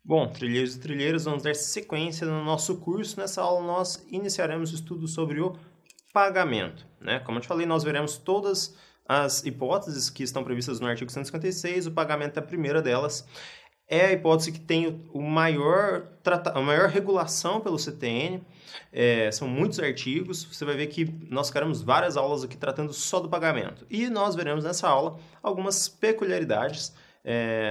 Bom, trilheiros e trilheiras, vamos dar sequência no nosso curso. Nessa aula nós iniciaremos o estudo sobre o pagamento, né? Como eu te falei, nós veremos todas as hipóteses que estão previstas no artigo 156, o pagamento é a primeira delas. É a hipótese que tem a maior regulação pelo CTN, são muitos artigos, você vai ver que nós ficaremos várias aulas aqui tratando só do pagamento. E nós veremos nessa aula algumas peculiaridades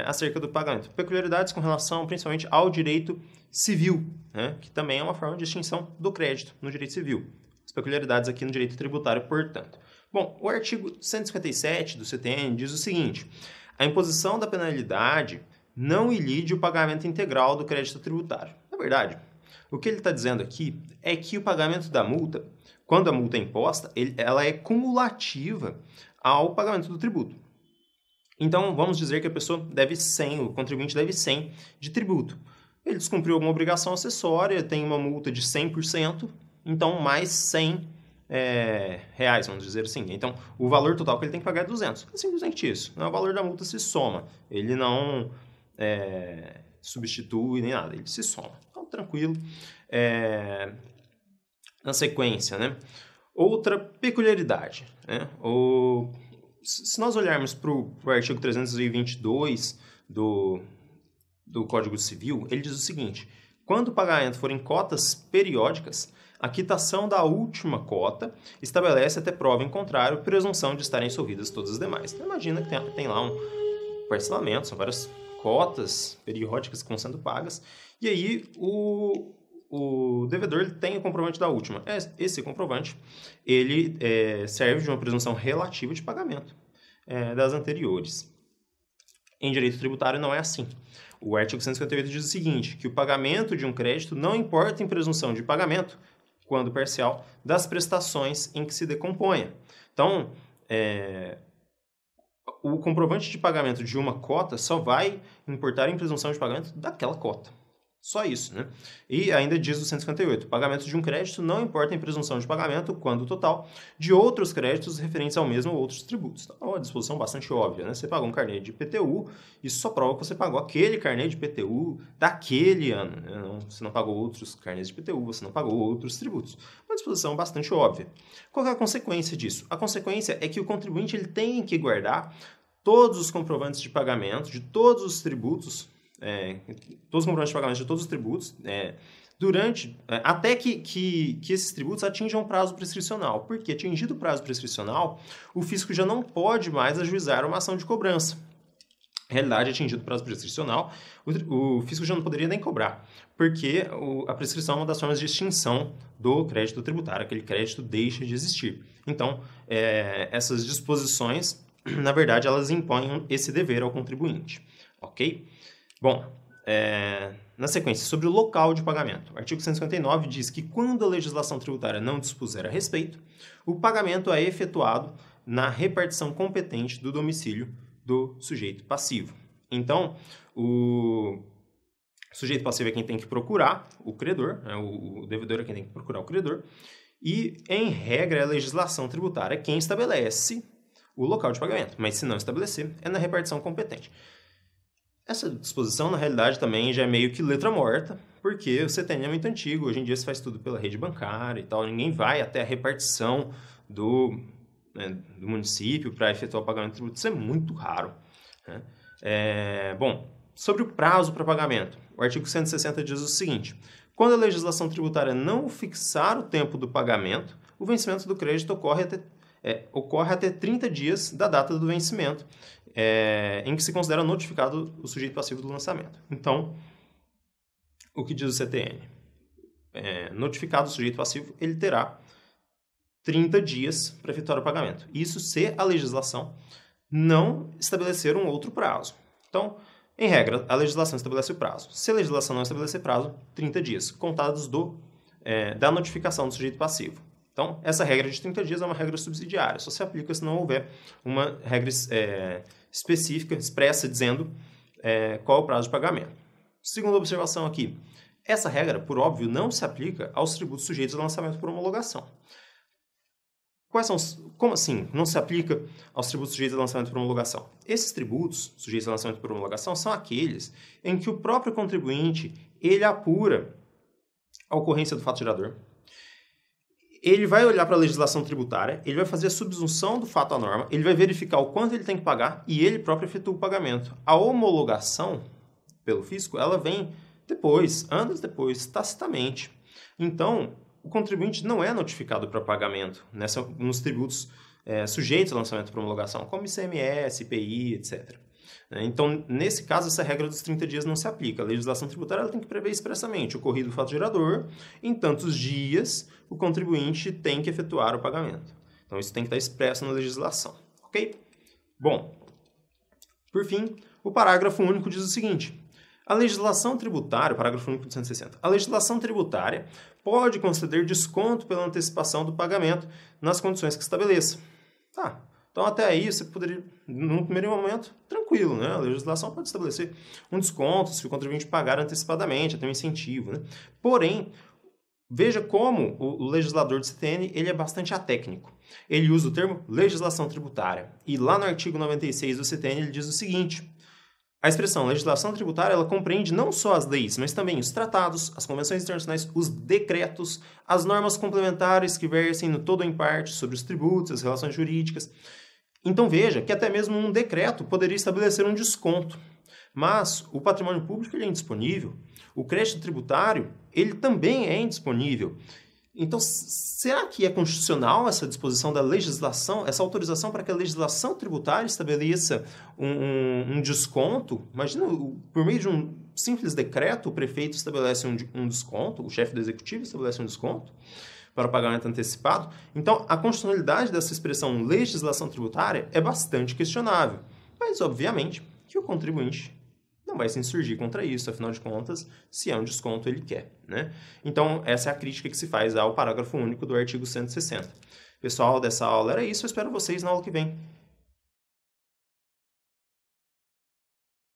acerca do pagamento. Peculiaridades com relação principalmente ao direito civil, né, que também é uma forma de extinção do crédito no direito civil. As peculiaridades aqui no direito tributário, portanto. Bom, o artigo 157 do CTN diz o seguinte: a imposição da penalidade não ilide o pagamento integral do crédito tributário. Na verdade, o que ele está dizendo aqui é que o pagamento da multa, quando a multa é imposta, ela é cumulativa ao pagamento do tributo. Então, vamos dizer que a pessoa deve 100, o contribuinte deve 100 de tributo. Ele descumpriu alguma obrigação acessória, tem uma multa de 100%, então mais 100 reais, vamos dizer assim. Então, o valor total que ele tem que pagar é 200. É simplesmente isso. Não é o valor da multa se soma. Ele não substitui nem nada, ele se soma. Então, tranquilo. Na sequência, né? Outra peculiaridade, né? Se nós olharmos para o artigo 322 do Código Civil, ele diz o seguinte: quando o pagamento for em cotas periódicas, a quitação da última cota estabelece até prova em contrário presunção de estarem solvidas todas as demais. Então, imagina que tem lá um parcelamento, são várias cotas periódicas que vão sendo pagas, e aí o devedor ele tem o comprovante da última. Esse comprovante ele serve de uma presunção relativa de pagamento das anteriores. Em direito tributário não é assim. O artigo 158 diz o seguinte, que o pagamento de um crédito não importa em presunção de pagamento, quando parcial, das prestações em que se decomponha. Então, o comprovante de pagamento de uma cota só vai importar em presunção de pagamento daquela cota. Só isso, né? E ainda diz o 158, o pagamento de um crédito não importa em presunção de pagamento quando o total de outros créditos referentes ao mesmo ou outros tributos. Então, é uma disposição bastante óbvia, né? Você pagou um carnê de IPTU, isso só prova que você pagou aquele carnê de IPTU daquele ano, né? Você não pagou outros carnês de IPTU, você não pagou outros tributos. Uma disposição bastante óbvia. Qual é a consequência disso? A consequência é que o contribuinte ele tem que guardar todos os comprovantes de pagamento de todos os tributos, todos os comprovantes de pagamento de todos os tributos, até que esses tributos atinjam o prazo prescricional. Porque, atingido o prazo prescricional, o fisco já não pode mais ajuizar uma ação de cobrança. Na realidade, atingido o prazo prescricional, o fisco já não poderia nem cobrar, porque a prescrição é uma das formas de extinção do crédito tributário, aquele crédito deixa de existir. Então, essas disposições, na verdade, elas impõem esse dever ao contribuinte, ok? Bom, na sequência, sobre o local de pagamento. O artigo 159 diz que quando a legislação tributária não dispuser a respeito, o pagamento é efetuado na repartição competente do domicílio do sujeito passivo. Então, o sujeito passivo é quem tem que procurar o credor, né? O devedor é quem tem que procurar o credor, e, em regra, a legislação tributária é quem estabelece o local de pagamento, mas se não estabelecer, é na repartição competente. Essa disposição, na realidade, também já é meio que letra morta, porque o CTN é muito antigo, hoje em dia se faz tudo pela rede bancária e tal, ninguém vai até a repartição do município para efetuar o pagamento de tributo, isso é muito raro, né? Bom, sobre o prazo para pagamento, o artigo 160 diz o seguinte: quando a legislação tributária não fixar o tempo do pagamento, o vencimento do crédito ocorre até 30 dias da data do vencimento, em que se considera notificado o sujeito passivo do lançamento. Então, o que diz o CTN? Notificado o sujeito passivo, ele terá 30 dias para efetuar o pagamento. Isso se a legislação não estabelecer um outro prazo. Então, em regra, a legislação estabelece o prazo. Se a legislação não estabelecer prazo, 30 dias, contados da notificação do sujeito passivo. Então, essa regra de 30 dias é uma regra subsidiária, só se aplica se não houver uma regra específica, expressa, dizendo qual é o prazo de pagamento. Segunda observação aqui, essa regra, por óbvio, não se aplica aos tributos sujeitos ao lançamento por homologação. Quais são como assim não se aplica aos tributos sujeitos a lançamento por homologação? Esses tributos sujeitos a lançamento por homologação são aqueles em que o próprio contribuinte ele apura a ocorrência do fato gerador. Ele vai olhar para a legislação tributária, ele vai fazer a subsunção do fato à norma, ele vai verificar o quanto ele tem que pagar e ele próprio efetua o pagamento. A homologação pelo fisco, ela vem depois, anos depois, tacitamente. Então, o contribuinte não é notificado para pagamento nos tributos sujeitos a lançamento por homologação, como ICMS, IPI, etc. Então, nesse caso, essa regra dos 30 dias não se aplica. A legislação tributária ela tem que prever expressamente o ocorrido do fato gerador, em tantos dias o contribuinte tem que efetuar o pagamento. Então, isso tem que estar expresso na legislação. Ok? Bom, por fim, o parágrafo único diz o seguinte: a legislação tributária, parágrafo único de 160, a legislação tributária pode conceder desconto pela antecipação do pagamento nas condições que estabeleça. Tá. Então, até aí, você poderia, num primeiro momento, tranquilo, né? A legislação pode estabelecer um desconto se o contribuinte pagar antecipadamente, até um incentivo, né? Porém, veja como o legislador do CTN ele é bastante atécnico. Ele usa o termo legislação tributária. E lá no artigo 96 do CTN ele diz o seguinte: a expressão legislação tributária ela compreende não só as leis, mas também os tratados, as convenções internacionais, os decretos, as normas complementares que versem no todo ou em parte sobre os tributos, as relações jurídicas. Então veja que até mesmo um decreto poderia estabelecer um desconto. Mas o patrimônio público ele é indisponível, o crédito tributário ele também é indisponível. Então, será que é constitucional essa disposição da legislação, essa autorização para que a legislação tributária estabeleça um desconto? Imagina, por meio de um simples decreto, o prefeito estabelece um desconto, o chefe do executivo estabelece um desconto para o pagamento antecipado. Então, a constitucionalidade dessa expressão legislação tributária é bastante questionável. Mas, obviamente, que o contribuinte não vai se insurgir contra isso, afinal de contas, se é um desconto, ele quer, né? Então, essa é a crítica que se faz ao parágrafo único do artigo 160. Pessoal, dessa aula era isso, eu espero vocês na aula que vem.